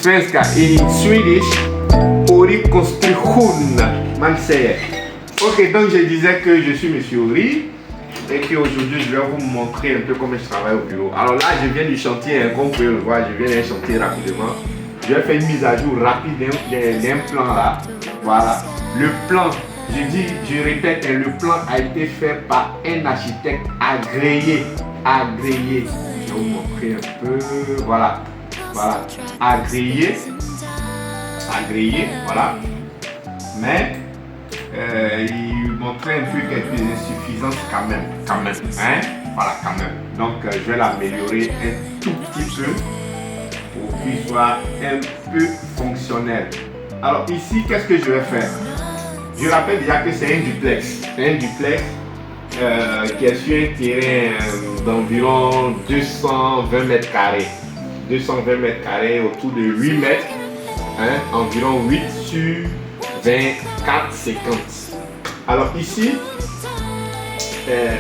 svenska. In Swedish, Ori konstruktion, man säger. Ok, donc je disais que je suis Monsieur Ori et qu'aujourd'hui je vais vous montrer un peu comment je travaille au bureau. Alors là, je viens du chantier, comme vous pouvez le voir, je viens d'un chantier rapidement. Je vais faire une mise à jour rapide d'un plan là. Voilà. Le plan, je répète, le plan a été fait par un architecte agréé. Agréé. Je vais vous montrer un peu. Voilà. Voilà. Agréé. Agréé. Voilà. Mais il montrait un peu quelques insuffisances quand même. Hein? Voilà, quand même. Donc je vais l'améliorer un tout petit peu pour qu'il soit un peu fonctionnel. Alors ici, qu'est-ce que je vais faire? Je rappelle déjà que c'est un duplex. C'est un duplex qui est sur un terrain d'environ 220 mètres carrés. 220 mètres carrés autour de 8 mètres. Hein, environ 8 sur 24, 50. Alors ici,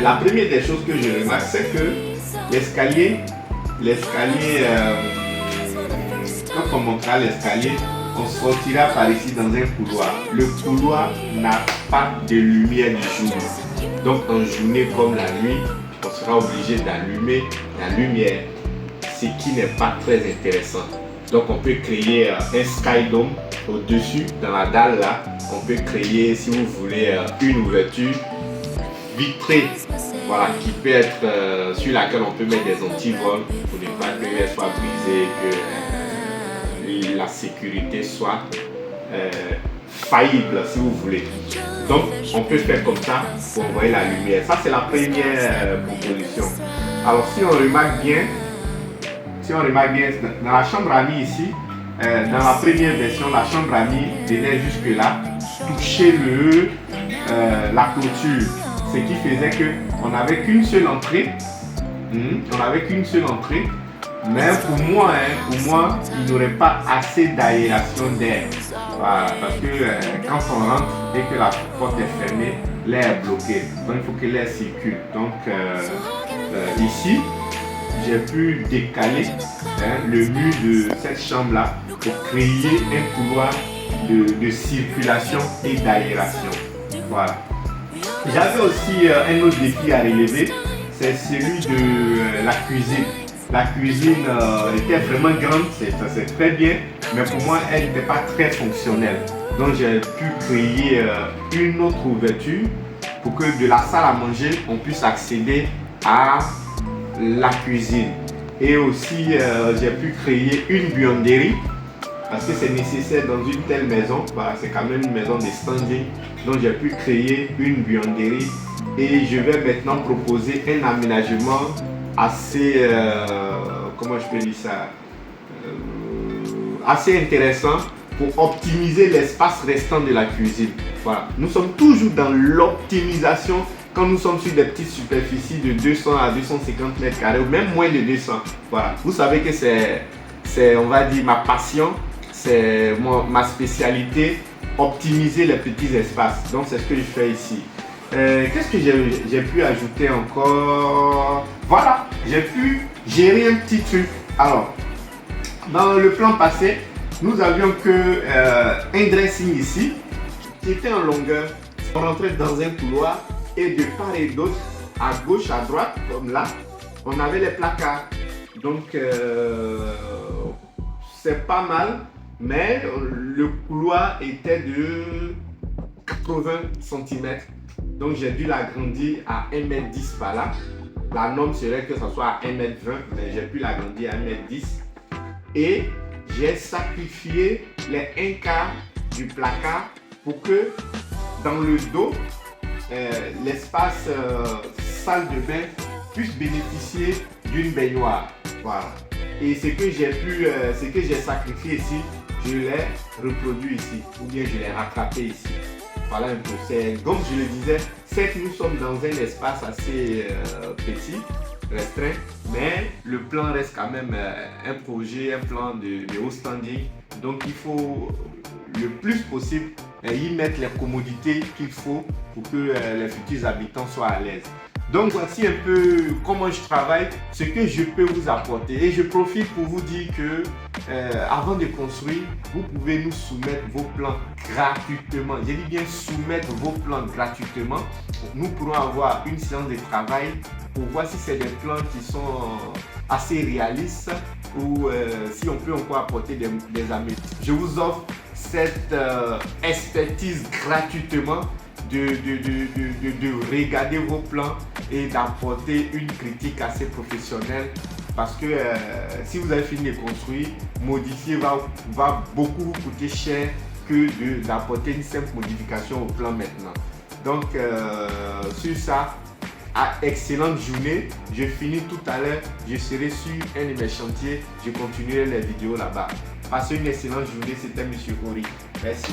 la première des choses que je remarque, c'est que l'escalier, quand on montera l'escalier, on sortira par ici dans un couloir. Le couloir n'a pas de lumière du jour. Donc en journée comme la nuit, on sera obligé d'allumer la lumière, ce qui n'est pas très intéressant. Donc on peut créer un skydome au-dessus, dans la dalle là. On peut créer, si vous voulez, une ouverture vitrée, voilà, qui peut être sur laquelle on peut mettre des antivols pour ne pas qu'elle soit brisée, que la sécurité soit faillible, si vous voulez. Donc on peut faire comme ça pour envoyer la lumière. Ça c'est la première proposition. Alors si on remarque bien, dans la chambre amie ici, dans la première version, la chambre amie venait jusque là, toucher la clôture, ce qui faisait qu'on n'avait qu'une seule entrée. Mais pour moi, il n'y aurait pas assez d'aération d'air. Voilà, parce que quand on rentre et que la porte est fermée, l'air est bloqué. Donc il faut que l'air circule. Donc ici, j'ai pu décaler le mur de cette chambre-là pour créer un couloir de circulation et d'aération. Voilà. J'avais aussi un autre défi à relever, c'est celui de la cuisine. La cuisine était vraiment grande, c'est très bien, mais pour moi, elle n'était pas très fonctionnelle. Donc j'ai pu créer une autre ouverture pour que de la salle à manger, on puisse accéder à la cuisine. Et aussi j'ai pu créer une buanderie parce que c'est nécessaire dans une telle maison. Voilà, c'est quand même une maison de standing. Donc j'ai pu créer une buanderie et je vais maintenant proposer un aménagement assez comment je peux dire ça, assez intéressant pour optimiser l'espace restant de la cuisine. Voilà, nous sommes toujours dans l'optimisation. Quand nous sommes sur des petites superficies de 200 à 250 mètres carrés ou même moins de 200, voilà. Vous savez que c'est, on va dire, ma passion, c'est ma spécialité, optimiser les petits espaces. Donc c'est ce que je fais ici. Qu'est-ce que j'ai pu ajouter encore? Voilà, j'ai pu gérer un petit truc. Alors, dans le plan passé, nous avions que un dressing ici qui était en longueur. On rentrait dans un couloir. Et de part et d'autre, à gauche, à droite, comme là, on avait les placards. Donc, c'est pas mal, mais le couloir était de 80 cm. Donc, j'ai dû l'agrandir à 1,10 m par là. La norme serait que ça soit à 1,20 m, mais j'ai pu l'agrandir à 1,10 m. Et j'ai sacrifié les 1/4 du placard pour que dans le dos, l'espace salle de bain puisse bénéficier d'une baignoire. Voilà. Et ce que j'ai sacrifié ici, je l'ai reproduit ici, ou bien je l'ai rattrapé ici. Voilà un peu. Comme je le disais, certes nous sommes dans un espace assez petit, restreint, mais le plan reste quand même un projet, un plan de haut standing. Donc il faut le plus possible y mettre les commodités qu'il faut pour que les futurs habitants soient à l'aise. Donc voici un peu comment je travaille, ce que je peux vous apporter. Et je profite pour vous dire que avant de construire, vous pouvez nous soumettre vos plans gratuitement. J'ai dit bien soumettre vos plans gratuitement. Nous pourrons avoir une séance de travail pour voir si c'est des plans qui sont assez réalistes ou si on peut encore apporter des améliorations. Je vous offre cette expertise gratuitement de regarder vos plans et d'apporter une critique assez professionnelle parce que si vous avez fini de construire, modifier va beaucoup vous coûter cher que d'apporter une simple modification au plan maintenant. Donc sur ça, excellente journée. Je finis tout à l'heure, je serai sur un de mes chantiers, je continuerai les vidéos là-bas. Passez une excellente journée, c'était Monsieur Ori. Merci.